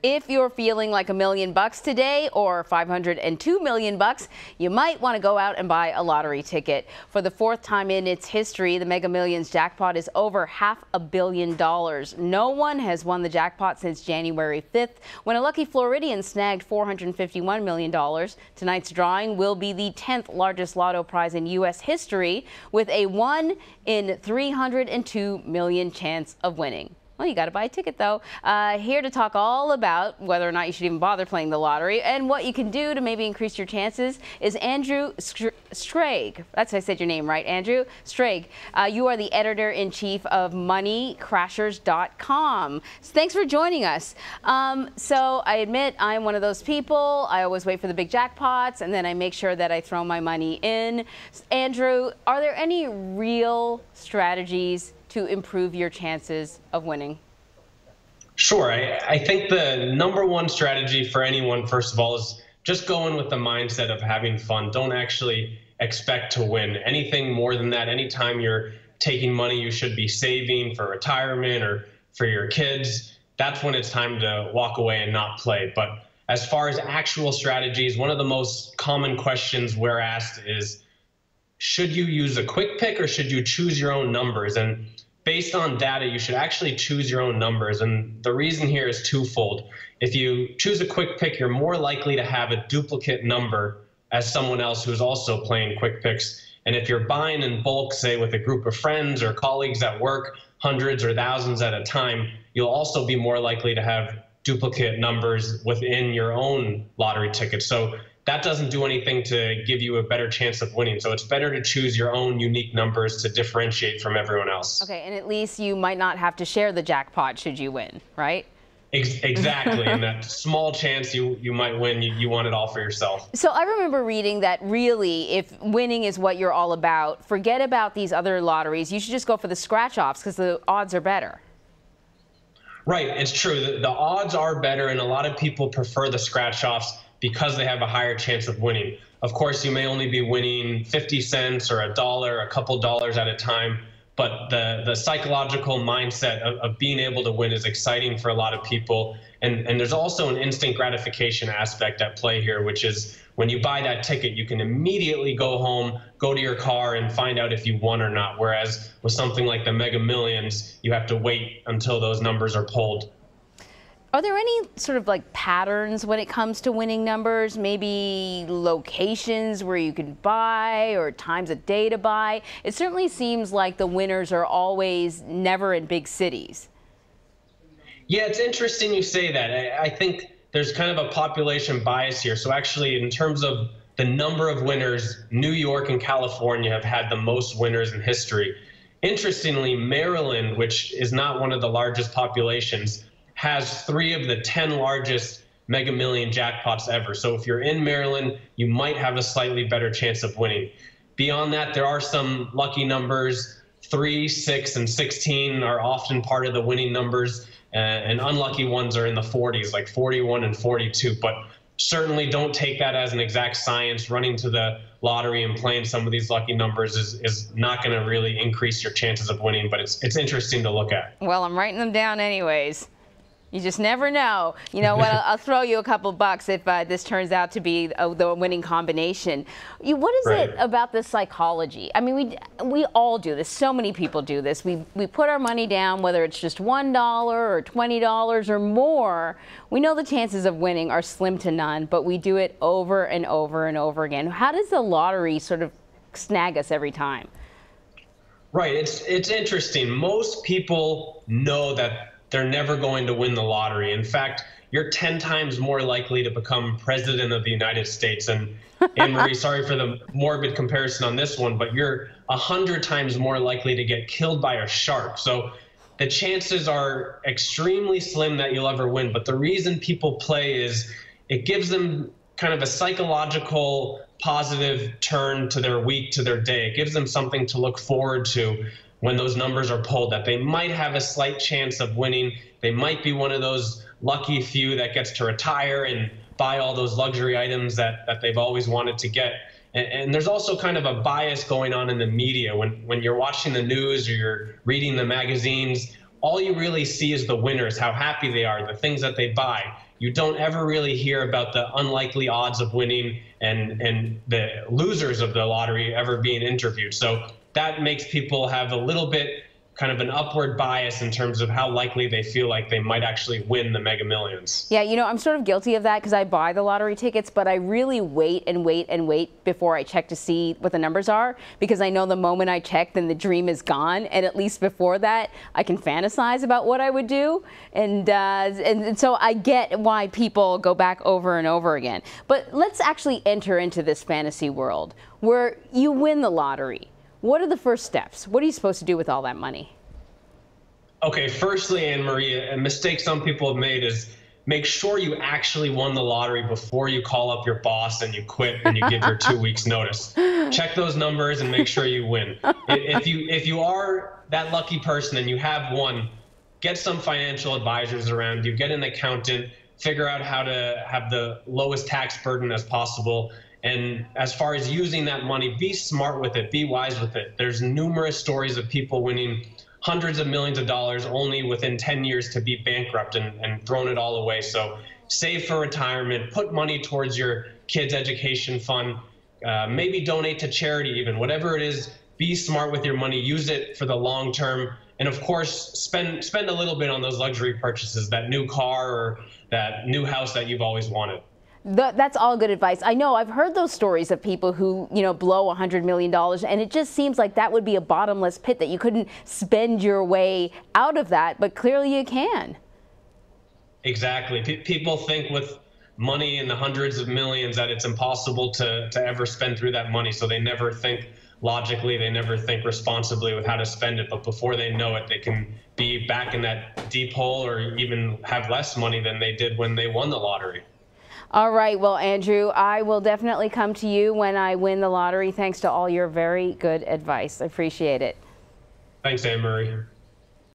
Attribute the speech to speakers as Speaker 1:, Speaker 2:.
Speaker 1: If you're feeling like $1,000,000 today or 502 million bucks, you might want to go out and buy a lottery ticket. For the fourth time in its history, the Mega Millions jackpot is over $500 million. No one has won the jackpot since January 5th, when a lucky Floridian snagged $451 million. Tonight's drawing will be the 10th largest lotto prize in U.S. history, with a 1 in 302 million chance of winning. Well, you got to buy a ticket, though. Here to talk all about whether or not you should even bother playing the lottery and what you can do to maybe increase your chances is Andrew Schrage. That's how I said your name, right, Andrew? Schrage. You are the editor-in-chief of moneycrashers.com. So thanks for joining us. So I admit I'm one of those people. I always wait for the big jackpots, and then I make sure that I throw my money in. Andrew, are there any real strategies to improve your chances of winning?
Speaker 2: Sure. I think the number one strategy for anyone, first of all, is just go in with the mindset of having fun. Don't actually expect to win. Anything more than that, anytime you're taking money you should be saving for retirement or for your kids, that's when it's time to walk away and not play. But as far as actual strategies, one of the most common questions we're asked is, should you use a quick pick or should you choose your own numbers? And based on data, you should actually choose your own numbers. And the reason here is twofold. If you choose a quick pick, you're more likely to have a duplicate number as someone else who's also playing quick picks. And if you're buying in bulk, say with a group of friends or colleagues at work, hundreds or thousands at a time, you'll also be more likely to have duplicate numbers within your own lottery ticket. So that doesn't do anything to give you a better chance of winning. So it's better to choose your own unique numbers to differentiate from everyone else.
Speaker 1: Okay, and at least you might not have to share the jackpot should you win, right?
Speaker 2: Exactly. And that small chance you might win, you want it all for yourself.
Speaker 1: So I remember reading that really, if winning is what you're all about, forget about these other lotteries. You should just go for the scratch-offs because the odds are better.
Speaker 2: Right. It's true. The odds are better, and a lot of people prefer the scratch-offs because they have a higher chance of winning. Of course, you may only be winning 50 cents or $1, a couple dollars at a time, but the psychological mindset of being able to win is exciting for a lot of people. And there's also an instant gratification aspect at play here, which is when you buy that ticket, you can immediately go home, go to your car, and find out if you won or not. Whereas with something like the Mega Millions, you have to wait until those numbers are pulled.
Speaker 1: Are there any sort of like patterns when it comes to winning numbers? Maybe locations where you can buy or times of day to buy? It certainly seems like the winners are always never in big cities.
Speaker 2: Yeah, it's interesting you say that. I think there's kind of a population bias here. So actually, in terms of the number of winners, New York and California have had the most winners in history. Interestingly, Maryland, which is not one of the largest populations, has 3 of the 10 largest Mega Million jackpots ever. So if you're in Maryland, you might have a slightly better chance of winning. Beyond that, there are some lucky numbers. 3, 6, and 16 are often part of the winning numbers, and unlucky ones are in the 40s, like 41 and 42. But certainly don't take that as an exact science. Running to the lottery and playing some of these lucky numbers is not going to really increase your chances of winning, but it's interesting to look at.
Speaker 1: Well, I'm writing them down anyways. You just never know. You know what? I'll throw you a couple bucks if this turns out to be the winning combination. What is it about the psychology? I mean, we all do this. So many people do this. We put our money down, whether it's just $1 or $20 or more. We know the chances of winning are slim to none, but we do it over and over and over again. How does the lottery sort of snag us every time?
Speaker 2: Right. It's interesting. Most people know that they're never going to win the lottery. In fact, you're 10 times more likely to become president of the United States. And Anne-Marie, sorry for the morbid comparison on this one, but you're 100 times more likely to get killed by a shark. So the chances are extremely slim that you'll ever win. But the reason people play is it gives them kind of a psychological positive turn to their week, to their day. It gives them something to look forward to when those numbers are pulled, that they might have a slight chance of winning. They might be one of those lucky few that gets to retire and buy all those luxury items that they've always wanted to get. And there's also kind of a bias going on in the media. When you're watching the news or you're reading the magazines, all you really see is the winners, how happy they are, the things that they buy. you don't ever really hear about the unlikely odds of winning and the losers of the lottery ever being interviewed. So that makes people have a little bit kind of an upward bias in terms of how likely they feel like they might actually win the Mega Millions.
Speaker 1: Yeah, you know, I'm sort of guilty of that because I buy the lottery tickets, but I really wait and wait and wait before I check to see what the numbers are, because I know the moment I check, then the dream is gone. And at least before that, I can fantasize about what I would do. And so I get why people go back over and over again. But let's actually enter into this fantasy world where you win the lottery. What are the first steps? What are you supposed to do with all that money?
Speaker 2: Okay, firstly, Anne-Marie, a mistake some people have made is make sure you actually won the lottery before you call up your boss and you quit and you give your 2 weeks notice. Check those numbers and make sure you win. If you are that lucky person and you have won, get some financial advisors around you, get an accountant, figure out how to have the lowest tax burden as possible. And as far as using that money, be smart with it, be wise with it. There's numerous stories of people winning hundreds of millions of dollars only within 10 years to be bankrupt and thrown it all away. So save for retirement, put money towards your kids' education fund, maybe donate to charity even, whatever it is, be smart with your money, use it for the long term. And of course, spend a little bit on those luxury purchases, that new car or that new house that you've always wanted.
Speaker 1: That's all good advice. I know I've heard those stories of people who, you know, blow $100 million, and it just seems like that would be a bottomless pit, that you couldn't spend your way out of that, but clearly you can.
Speaker 2: Exactly. People think with money in the hundreds of millions that it's impossible to ever spend through that money, so they never think logically, they never think responsibly with how to spend it, but before they know it, they can be back in that deep hole or even have less money than they did when they won the lottery.
Speaker 1: All right. Well, Andrew, I will definitely come to you when I win the lottery. Thanks to all your very good advice. I appreciate it.
Speaker 2: Thanks, Anne-Marie.